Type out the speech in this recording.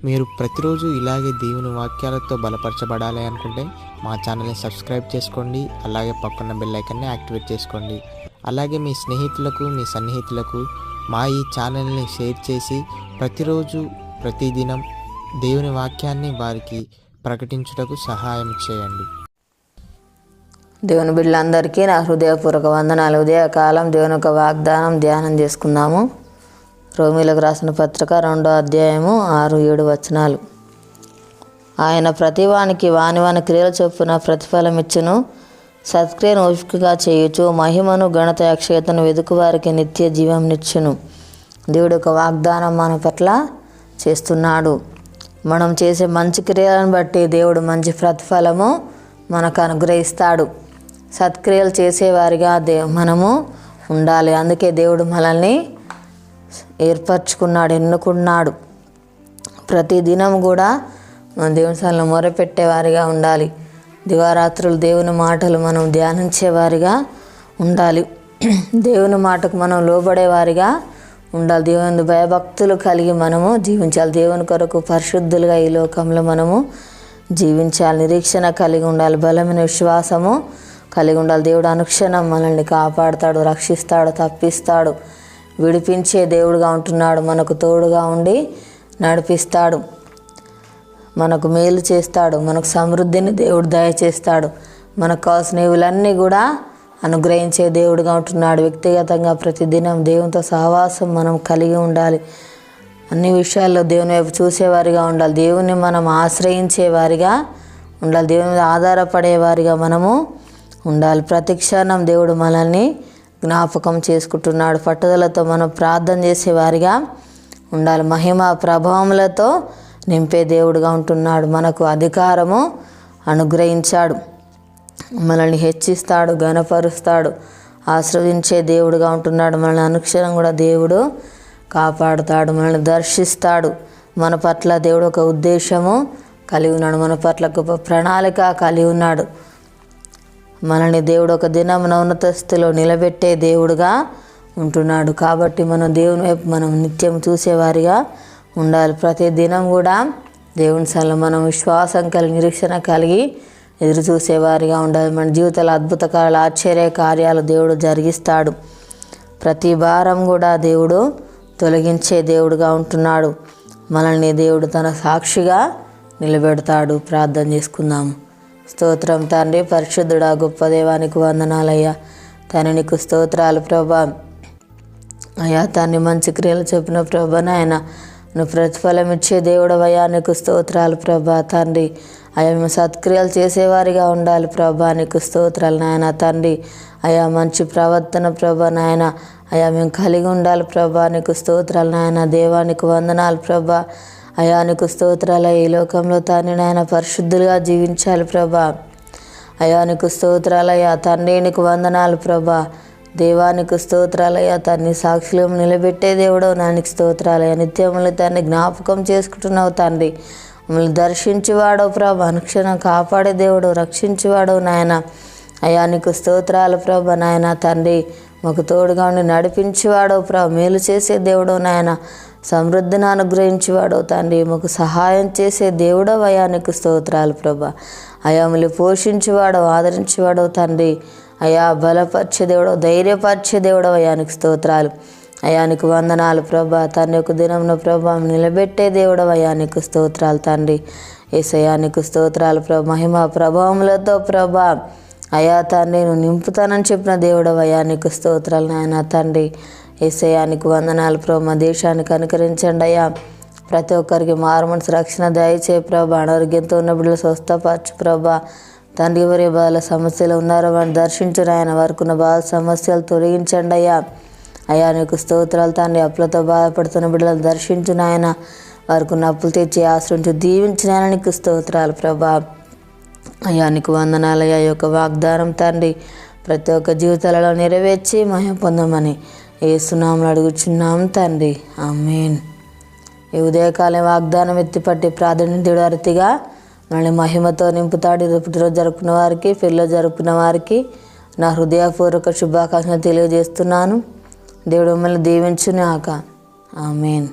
మీరు ప్రతిరోజు ఇలాగే దేవుని వాక్యాలతో బలపరచబడాలి అనుకుంటే మా ఛానల్ని సబ్స్క్రైబ్ చేసుకోండి. అలాగే పక్కన బెల్ ఐకాన్ని యాక్టివేట్ చేసుకోండి. అలాగే మీ స్నేహితులకు, మీ సన్నిహితులకు మా ఈ ఛానల్ని షేర్ చేసి ప్రతిరోజు ప్రతిదినం దేవుని వాక్యాన్ని వారికి ప్రకటించుటకు సహాయం చేయండి. దేవుని బిడ్డలందరికీ నా హృదయపూర్వక వందనాలు. ఉదయకాలం దేవుని యొక్క వాగ్దానం ధ్యానం చేసుకుందాము. రోమీలకు రాసిన పత్రిక 2వ అధ్యాయము 6-7 వచనాలు. ఆయన ప్రతివానికి వాని క్రియల చొప్పున ప్రతిఫలం ఇచ్చును. సత్క్రియను ఓపికగా చేయుచు మహిమను ఘనత అక్షయతను వెదుకు వారికి నిత్య జీవం నిచ్చును. దేవుడు ఒక వాగ్దానం మన పట్ల చేస్తున్నాడు. మనం చేసే మంచి క్రియలను బట్టి దేవుడు మంచి ప్రతిఫలము మనకు అనుగ్రహిస్తాడు. సత్క్రియలు చేసేవారిగా మనము ఉండాలి. అందుకే దేవుడు మనల్ని ఏర్పరచుకున్నాడు, ఎన్నుకున్నాడు. ప్రతి దినం కూడా మన దేవుని సన్నిధిలో మొరపెట్టేవారిగా ఉండాలి. దివారాత్రులు దేవుని మాటలు మనం ధ్యానించేవారిగా ఉండాలి. దేవుని మాటకు మనం లోబడేవారిగా ఉండాలి. దేవుని భయభక్తులు కలిగి మనము జీవించాలి. దేవుని కొరకు పరిశుద్ధులుగా ఈ లోకంలో మనము జీవించాలి. నిరీక్షణ కలిగి ఉండాలి. బలమైన విశ్వాసము కలిగి ఉండాలి. దేవుడు అనుక్షణం మనల్ని కాపాడుతాడు, రక్షిస్తాడు, తప్పిస్తాడు, విడిపించే దేవుడుగా ఉంటున్నాడు. మనకు తోడుగా ఉండి నడిపిస్తాడు, మనకు మేలు చేస్తాడు, మనకు సమృద్ధిని దేవుడు దయచేస్తాడు. మనకు కావాల్సిన ఇవులన్నీ కూడా అనుగ్రహించే దేవుడుగా ఉంటున్నాడు. వ్యక్తిగతంగా ప్రతిదినం దేవునితో సహవాసం మనం కలిగి ఉండాలి. అన్ని విషయాల్లో దేవుని వైపు చూసేవారిగా ఉండాలి. దేవుని మనం ఆశ్రయించేవారిగా ఉండాలి. దేవుని మీద ఆధారపడేవారిగా మనము ఉండాలి. ప్రతి క్షణం దేవుడు మనల్ని జ్ఞాపకం చేసుకుంటున్నాడు. పట్టుదలతో మనం ప్రార్థన చేసేవారిగా ఉండాలి. మహిమ ప్రభావములతో నింపే దేవుడుగా ఉంటున్నాడు. మనకు అధికారము అనుగ్రహించాడు. మనల్ని హెచ్చిస్తాడు, ఘనపరుస్తాడు, ఆశ్రయించే దేవుడుగా ఉంటున్నాడు. మనల్ని అనుక్షణం కూడా దేవుడు కాపాడుతాడు, మనల్ని దర్శిస్తాడు. మన పట్ల దేవుడు ఒక ఉద్దేశము కలిగి ఉన్నాడు. మన పట్ల గొప్ప ప్రణాళిక కలిగి ఉన్నాడు. మనల్ని దేవుడు ఒక దినమున ఉన్నత స్థితిలో నిలబెట్టే దేవుడుగా ఉంటున్నాడు. కాబట్టి మనం దేవుని వైపు మనం నిత్యం చూసేవారిగా ఉండాలి. ప్రతి దినం కూడా దేవుని సన్నిధిలో మనం విశ్వాసం కలిగి, నిరీక్షణ కలిగి ఎదురు చూసేవారిగా ఉండాలి. మన జీవితాల అద్భుత కార్యాలు, ఆశ్చర్య కార్యాలు దేవుడు జరిగిస్తాడు. ప్రతి భారం కూడా దేవుడు తొలగించే దేవుడుగా ఉంటున్నాడు. మనల్ని దేవుడు తన సాక్షిగా నిలబెడతాడు. ప్రార్థన చేసుకుందాము. స్తోత్రం తండ్రి, పరిశుద్ధుడా, గొప్ప దేవానికి వందనాలయ్యా. తండ్రి నీకు స్తోత్రాలు ప్రభా. అయ్యా తండ్రి, మంచి క్రియలు చెప్పిన ప్రభా నాయన, నువ్వు ప్రతిఫలం ఇచ్చే దేవుడవయ్యా, నీకు స్తోత్రాలు ప్రభా తండ్రి. అయ్యా మేము సత్క్రియలు చేసేవారిగా ఉండాలి ప్రభా, నీకు స్తోత్రాలు నాయన తండ్రి. అయ్యా మంచి ప్రవర్తన ప్రభా నాయన, అయ్యా మేము కలిగి ఉండాలి ప్రభా, నీకు స్తోత్రాలు నాయన. దేవానికి వందనాలు ప్రభా. అయ్యా నీకు స్తోత్రాలు. ఈ లోకంలో తండ్రి నాయన పరిశుద్ధులుగా జీవించాలి ప్రభా. అయ్యా నీకు స్తోత్రాలయ్యా తండ్రి, నీకు వందనాలు ప్రభా. దేవానికి స్తోత్రాలయ్యా తండ్రి, సాక్షులు నిలబెట్టే దేవుడు నానికి స్తోత్రాలయ్యా. నిత్యములు తండ్రి జ్ఞాపకం చేసుకుంటున్నావు తండ్రి. మమ్మల్ని దర్శించేవాడవు ప్రభా, అనుక్షణం కాపాడే దేవుడు, రక్షించేవాడవు నాయన. అయ్యా నీకు స్తోత్రాలు ప్రభా నాయన తండ్రి. మాకు తోడుగా ఉండి నడిపించేవాడవు ప్రభా, మేలు చేసే దేవుడు నాయన, సమృద్ధిని అనుగ్రహించేవాడవు తండ్రి. మాకు సహాయం చేసే దేవుడవు అయ్యా, నీకు స్తోత్రాలు ప్రభా. అయ్యా మమ్మల్ని పోషించేవాడవు, ఆదరించేవాడవు తండ్రి. అయ్యా బలపరిచే దేవుడవు, ధైర్యపరిచే దేవుడవు అయ్యా, నీకు స్తోత్రాలు. అయ్యా నీకు వందనాలు ప్రభా. తండ్రి ఒక దినంలో ప్రభా నిలబెట్టే దేవుడవు అయ్యా, నీకు స్తోత్రాలు తండ్రి. యేసయ్యా నీకు స్తోత్రాలు ప్రభా. మహిమ ప్రభావములతో ప్రభా అయ్యా తండ్రి నువ్వు నింపుతానని చెప్పిన దేవుడవు అయ్యా, నీకు స్తోత్రాలు నాయన తండ్రి. యేసయ్యా నీకు వందనాలు ప్రభా. మా దేశానికి అనుకరించండి అయ్యా. ప్రతి ఒక్కరికి మారుమనసు రక్షణ దయచే ప్రభా. అనారోగ్యంతో ఉన్న బిడ్డలు స్వస్థపరచు ప్రభా తండ్రి. ఎవరి బాల సమస్యలు ఉన్నారో వారిని దర్శించు ఆయన, వారికి ఉన్న బాధ సమస్యలు తొలగించండి అయ్యా. అయ్యా నీకు స్తోత్రాలు తండ్రి. అప్పులతో బాధపడుతున్న బిడ్డలను దర్శించు నాయన, వారికి ఉన్న అప్పులు తెచ్చి ఆశ్రయించు దీవించిన ఆయన, నీకు స్తోత్రాలు ప్రభా. అయ్యా నీకు వందనాలయ్యా. ఈ యొక్క వాగ్దానం తండ్రి ప్రతి ఒక్క జీవితాలలో నెరవేర్చి మహిమ పొందమని యేసునామములో అడుగుచున్నాం తండ్రి, ఆమేన్. ఈ ఉదయకాలం వాగ్దానం ఎత్తిపట్టి ప్రాధాన్యత అరితిగా మనల్ని మహిమతో నింపుతాడు. పుట్టినరోజు జరుపుకున్న వారికి, పెళ్ళిలో జరుపుకున్న వారికి నా హృదయపూర్వక శుభాకాంక్షలు తెలియజేస్తున్నాను. దేవుడు మిమ్మల్ని దీవించుగాక. ఆమేన్.